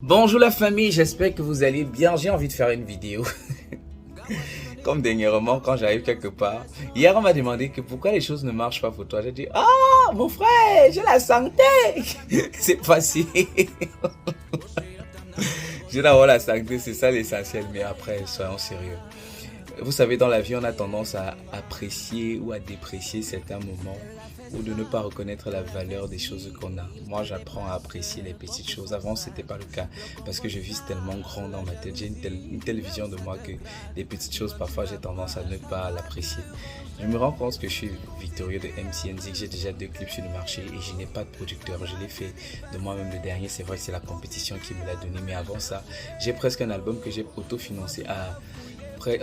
Bonjour la famille, j'espère que vous allez bien. J'ai envie de faire une vidéo. Comme dernièrement, quand j'arrive quelque part. Hier, on m'a demandé que pourquoi les choses ne marchent pas pour toi. J'ai dit, ah, mon frère, j'ai la santé. C'est facile. J'ai d'abord la santé, c'est ça l'essentiel. Mais après, soyons sérieux. Vous savez, dans la vie, on a tendance à apprécier ou à déprécier certains moments ou de ne pas reconnaître la valeur des choses qu'on a. Moi, j'apprends à apprécier les petites choses. Avant, c'était pas le cas parce que je vise tellement grand dans ma tête. J'ai une telle vision de moi que les petites choses, parfois, j'ai tendance à ne pas l'apprécier. Je me rends compte que je suis victorieux de MCNZ, j'ai déjà 2 clips sur le marché et je n'ai pas de producteur. Je l'ai fait de moi-même le dernier. C'est vrai que c'est la compétition qui me l'a donné. Mais avant ça, j'ai presque un album que j'ai autofinancé à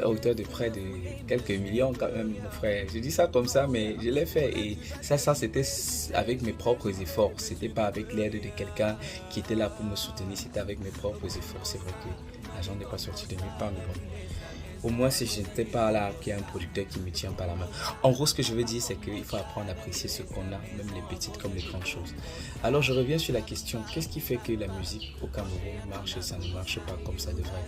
hauteur de près de quelques millions quand même, mon frère. Je dis ça comme ça, mais je l'ai fait. Et ça c'était avec mes propres efforts. C'était pas avec l'aide de quelqu'un qui était là pour me soutenir. C'était avec mes propres efforts. C'est vrai que l'argent n'est pas sorti de nulle part, mais bon. Au moins, si je n'étais pas là, qu'il y a un producteur qui me tient par la main. En gros, ce que je veux dire, c'est qu'il faut apprendre à apprécier ce qu'on a, même les petites comme les grandes choses. Alors, je reviens sur la question, qu'est-ce qui fait que la musique au Cameroun marche et ça ne marche pas comme ça devrait?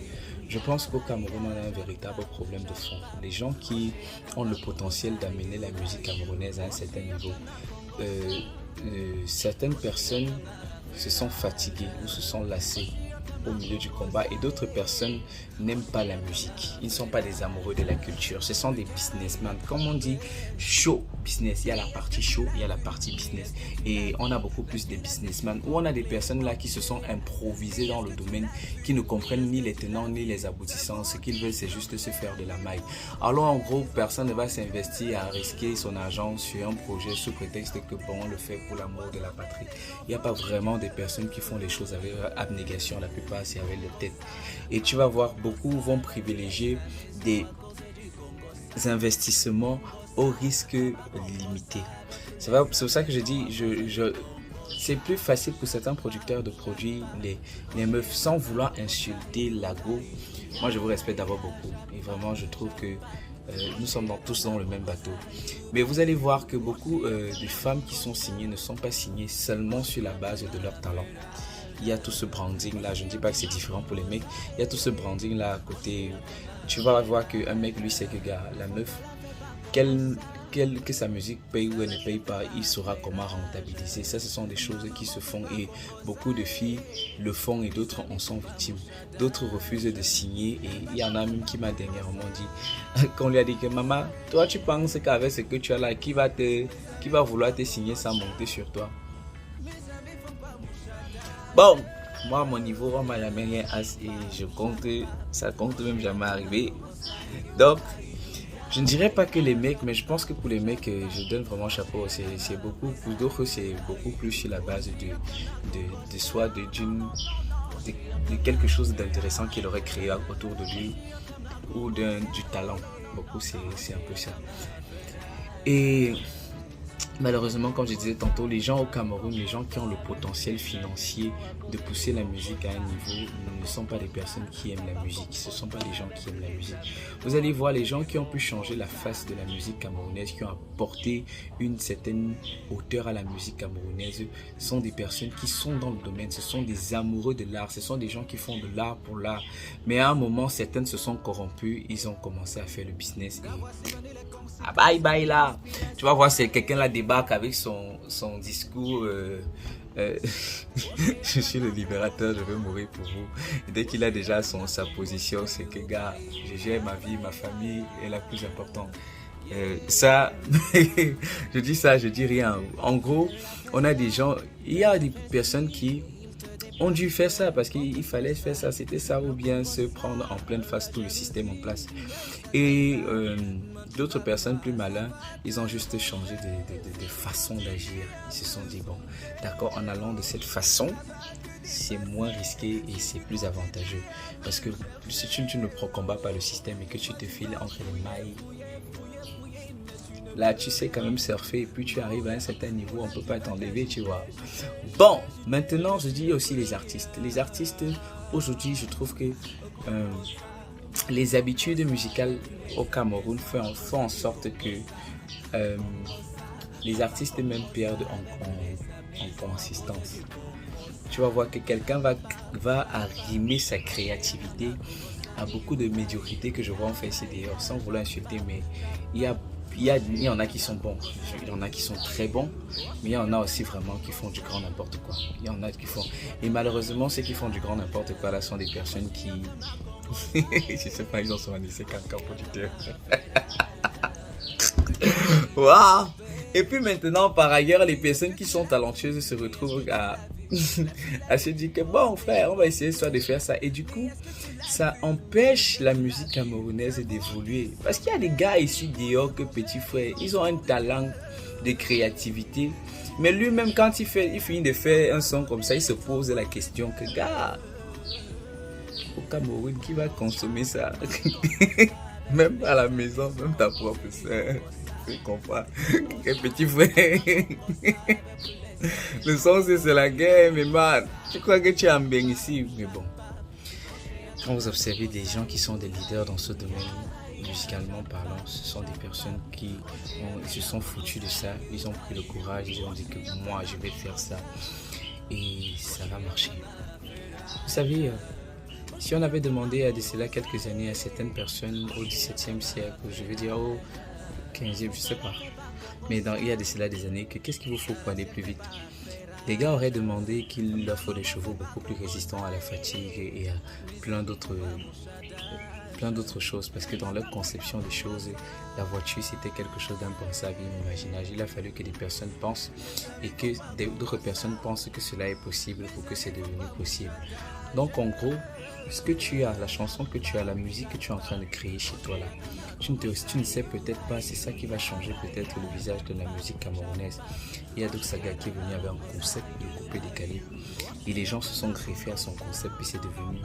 Je pense qu'au Cameroun, on a un véritable problème de fond. Les gens qui ont le potentiel d'amener la musique camerounaise à un certain niveau, certaines personnes se sont fatiguées ou se sont lassées au milieu du combat et d'autres personnes n'aiment pas la musique. Ils ne sont pas des amoureux de la culture. Ce sont des businessmen. Comme on dit, show business. Il y a la partie show, il y a la partie business. Et on a beaucoup plus de businessmen où on a des personnes là qui se sont improvisées dans le domaine, qui ne comprennent ni les tenants ni les aboutissants. Ce qu'ils veulent, c'est juste se faire de la maille. Alors en gros, personne ne va s'investir à risquer son argent sur un projet sous prétexte que bon, on le fait pour l'amour de la patrie. Il n'y a pas vraiment des personnes qui font les choses avec abnégation. La plupart, c'est avec leur tête. Et tu vas voir, beaucoup vont privilégier des investissements au risque limité. C'est pour ça que je dis, c'est plus facile pour certains producteurs de produire les meufs sans vouloir insulter l'ago. Moi, je vous respecte d'abord beaucoup. Et vraiment, je trouve que nous sommes tous dans le même bateau. Mais vous allez voir que beaucoup de femmes qui sont signées ne sont pas signées seulement sur la base de leur talent. Il y a tout ce branding là, je ne dis pas que c'est différent pour les mecs, il y a tout ce branding là à côté. Tu vas voir qu'un mec, lui, sait que gars, la meuf, que sa musique paye ou elle ne paye pas, il saura comment rentabiliser. Ça, ce sont des choses qui se font et beaucoup de filles le font et d'autres en sont victimes. D'autres refusent de signer et il y en a même qui m'a dernièrement dit, qu'on lui a dit que maman, toi tu penses qu'avec ce que tu as là, qui va vouloir te signer sans monter sur toi? Bon, moi, à mon niveau, on m'a jamais rien as et ça compte même jamais arriver. Donc, je ne dirais pas que les mecs, mais je pense que pour les mecs, je donne vraiment chapeau. C'est beaucoup, pour d'autres, c'est beaucoup plus sur la base de soi, de quelque chose d'intéressant qu'il aurait créé autour de lui ou du talent. Beaucoup, c'est un peu ça. Et malheureusement, comme je disais tantôt, les gens au Cameroun, les gens qui ont le potentiel financier de pousser la musique à un niveau, ne sont pas des personnes qui aiment la musique. Ce ne sont pas des gens qui aiment la musique. Vous allez voir, les gens qui ont pu changer la face de la musique camerounaise, qui ont apporté une certaine hauteur à la musique camerounaise, sont des personnes qui sont dans le domaine. Ce sont des amoureux de l'art. Ce sont des gens qui font de l'art pour l'art. Mais à un moment, certaines se sont corrompues. Ils ont commencé à faire le business et ah bye bye là. Tu vas voir, c'est quelqu'un là débarque avec son discours je suis le libérateur, je vais mourir pour vous. Et dès qu'il a déjà sa position, c'est que gars, je gère ma vie, ma famille est la plus importante. Ça, je dis ça, je dis rien. En gros, on a des gens, il y a des personnes qui ont dû faire ça parce qu'il fallait faire ça, c'était ça, ou bien se prendre en pleine face tout le système en place. Et d'autres personnes plus malins, ils ont juste changé de façon d'agir. Ils se sont dit, bon, d'accord, en allant de cette façon, c'est moins risqué et c'est plus avantageux. Parce que si tu ne combats pas le système et que tu te files entre les mailles, là, tu sais quand même surfer et puis tu arrives à un certain niveau, on ne peut pas t'enlever, tu vois. Bon, maintenant, je dis aussi les artistes. Les artistes, aujourd'hui, je trouve que les habitudes musicales au Cameroun font en sorte que les artistes même perdent en consistance. tu vas voir que quelqu'un va arrimer sa créativité à beaucoup de médiocrité que je vois en fait ici d'ailleurs, sans vouloir insulter, mais il y en a qui sont bons, il y en a qui sont très bons, mais il y en a aussi vraiment qui font du grand n'importe quoi. Il y en a qui font... Et malheureusement, ceux qui font du grand n'importe quoi là sont des personnes qui... je sais pas, ils ont souvent dit c'est caca producteur. Waouh! Et puis maintenant, par ailleurs, les personnes qui sont talentueuses se retrouvent à se dire que bon frère, on va essayer soit de faire ça. Et du coup, ça empêche la musique camerounaise d'évoluer. Parce qu'il y a des gars ici dehors que petit frère, ils ont un talent de créativité. Mais lui-même, quand il finit de faire un son comme ça, il se pose la question que gars, au Cameroun, qui va consommer ça? Même à la maison, même ta propre soeur. Je comprends. Quel petit frère. Le son c'est la guerre, mais man, tu crois que tu es en bien ici? Mais bon, quand vous observez des gens qui sont des leaders dans ce domaine, musicalement parlant, ce sont des personnes qui se sont foutus de ça. Ils ont pris le courage, ils ont dit que moi je vais faire ça et ça va marcher. Vous savez, si on avait demandé à de cela quelques années à certaines personnes au XVIIe siècle, je veux dire au 15e, je sais pas, mais il y a de cela des années, que qu'est-ce qu'il vous faut pour aller plus vite? Les gars auraient demandé qu'il leur faut des chevaux beaucoup plus résistants à la fatigue et à plein d'autres choses, parce que dans leur conception des choses, la voiture c'était quelque chose d'impensable, inimaginable. Il a fallu que des personnes pensent et que d'autres personnes pensent que cela est possible pour que c'est devenu possible. Donc en gros, ce que tu as, la chanson que tu as, la musique que tu es en train de créer chez toi là, tu ne sais peut-être pas, c'est ça qui va changer peut-être le visage de la musique camerounaise. Il y a d'autres sagas qui est venu avec un concept de coupé décalé et les gens se sont greffés à son concept et c'est devenu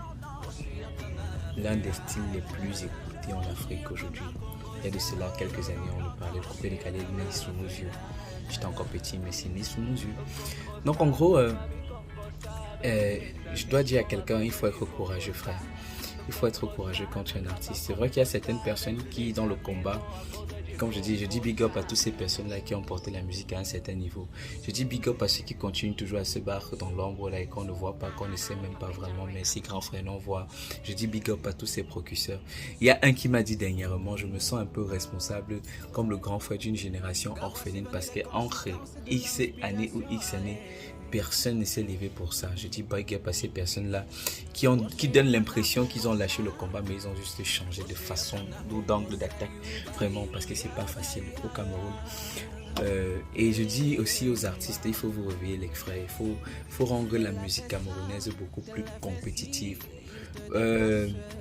l'un des styles les plus écoutés en Afrique aujourd'hui. Il y a de cela quelques années, on le parlait, le coupé décalé né sous nos yeux. J'étais encore petit, mais c'est né sous nos yeux. Donc en gros, je dois dire à quelqu'un, il faut être courageux, frère. Il faut être courageux quand tu es un artiste. C'est vrai qu'il y a certaines personnes qui, dans le combat, comme je dis big up à toutes ces personnes-là qui ont porté la musique à un certain niveau. Je dis big up à ceux qui continuent toujours à se battre dans l'ombre là et qu'on ne voit pas, qu'on ne sait même pas vraiment, mais si grand frère n'en voit. Je dis big up à tous ces procureurs. Il y a un qui m'a dit dernièrement, je me sens un peu responsable comme le grand frère d'une génération orpheline parce qu'entre X années ou X années, personne ne s'est levé pour ça. Je dis big up à ces personnes-là qui donnent l'impression qu'ils ont lâché le combat, mais ils ont juste changé de façon, d'angle d'attaque, vraiment, parce que c'est pas facile au Cameroun. Et je dis aussi aux artistes, il faut vous réveiller les frères, il faut rendre la musique camerounaise beaucoup plus compétitive.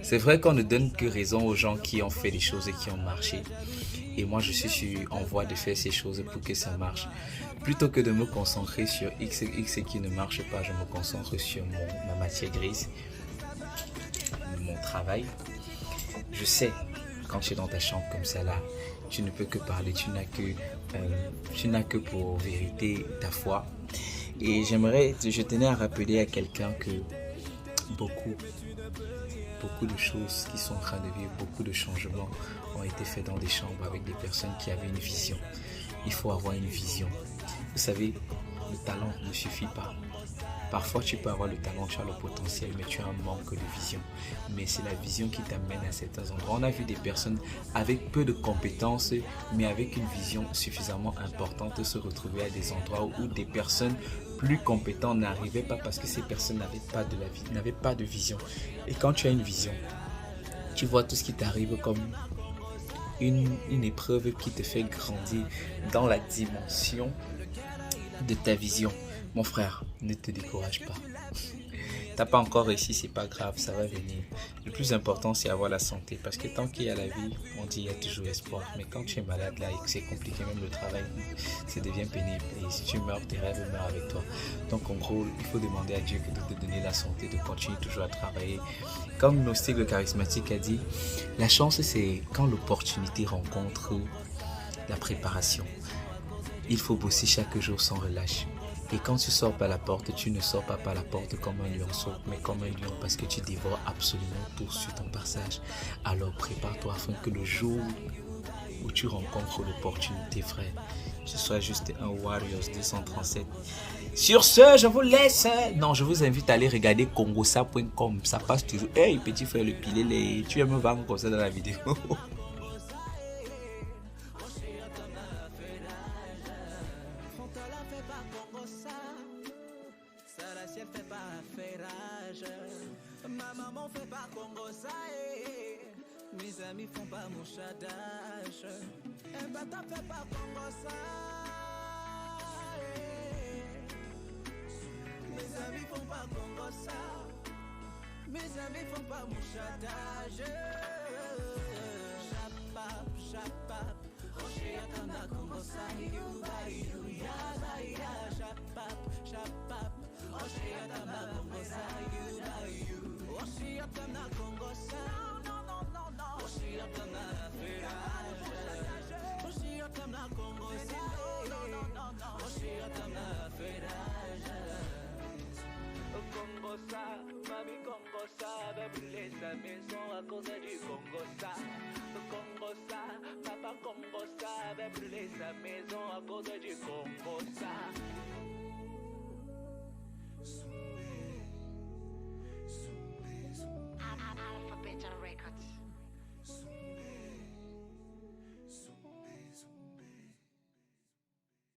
C'est vrai qu'on ne donne que raison aux gens qui ont fait des choses et qui ont marché. Et moi, je suis en voie de faire ces choses pour que ça marche. Plutôt que de me concentrer sur X qui ne marche pas, je me concentre sur ma matière grise, mon travail. Je sais, quand tu es dans ta chambre comme ça là, tu ne peux que parler, tu n'as que pour vérité ta foi. Et je tenais à rappeler à quelqu'un que beaucoup de choses qui sont en train de vivre, beaucoup de changements ont été faits dans des chambres avec des personnes qui avaient une vision. Il faut avoir une vision. Vous savez, le talent ne suffit pas. Parfois, tu peux avoir le talent, tu as le potentiel, mais tu as un manque de vision. Mais c'est la vision qui t'amène à certains endroits. On a vu des personnes avec peu de compétences, mais avec une vision suffisamment importante se retrouver à des endroits où des personnes plus compétentes n'arrivaient pas parce que ces personnes n'avaient pas de vision. Et quand tu as une vision, tu vois tout ce qui t'arrive comme une épreuve qui te fait grandir dans la dimension de ta vision. Mon frère, ne te décourage pas. T'as pas encore réussi, c'est pas grave, ça va venir. Le plus important, c'est avoir la santé. Parce que tant qu'il y a la vie, on dit il y a toujours espoir. Mais quand tu es malade là et que c'est compliqué, même le travail, ça devient pénible. Et si tu meurs, tes rêves meurent avec toi. Donc en gros, il faut demander à Dieu de te donner la santé, de continuer toujours à travailler. Comme nos cycles charismatiques a dit, la chance, c'est quand l'opportunité rencontre la préparation. Il faut bosser chaque jour sans relâche. Et quand tu sors par la porte, tu ne sors pas par la porte comme un lionceau, mais comme un lion parce que tu dévores absolument tout sur ton passage. Alors prépare-toi afin que le jour où tu rencontres l'opportunité, frère, ce soit juste un Warriors 237 Sur ce, je vous laisse. Non, je vous invite à aller regarder congosa.com. Ça passe toujours. Hey, petit frère, le pilé, tu viens me vendre comme ça dans la vidéo. Ma maman fait pas Congo ça mes amis font pas mon chadage. Un bâtard fait pas Congo ça mes amis font pas Congo ça. Mes amis font pas mon chadage. Chapap, chapap. Rocher atana Congo ça. You ya chapap, chapap. Rocher atana Congo ça. Rocher atana Congo ça. Rocher atana ferrage. Rocher atana Congo ça. Rocher atana ferrage. Congo ça, mami Congo ça, va brûler sa maison à cause du Congo ça. Congo ça, papa Congo ça, va brûler sa maison à cause du Congo ça.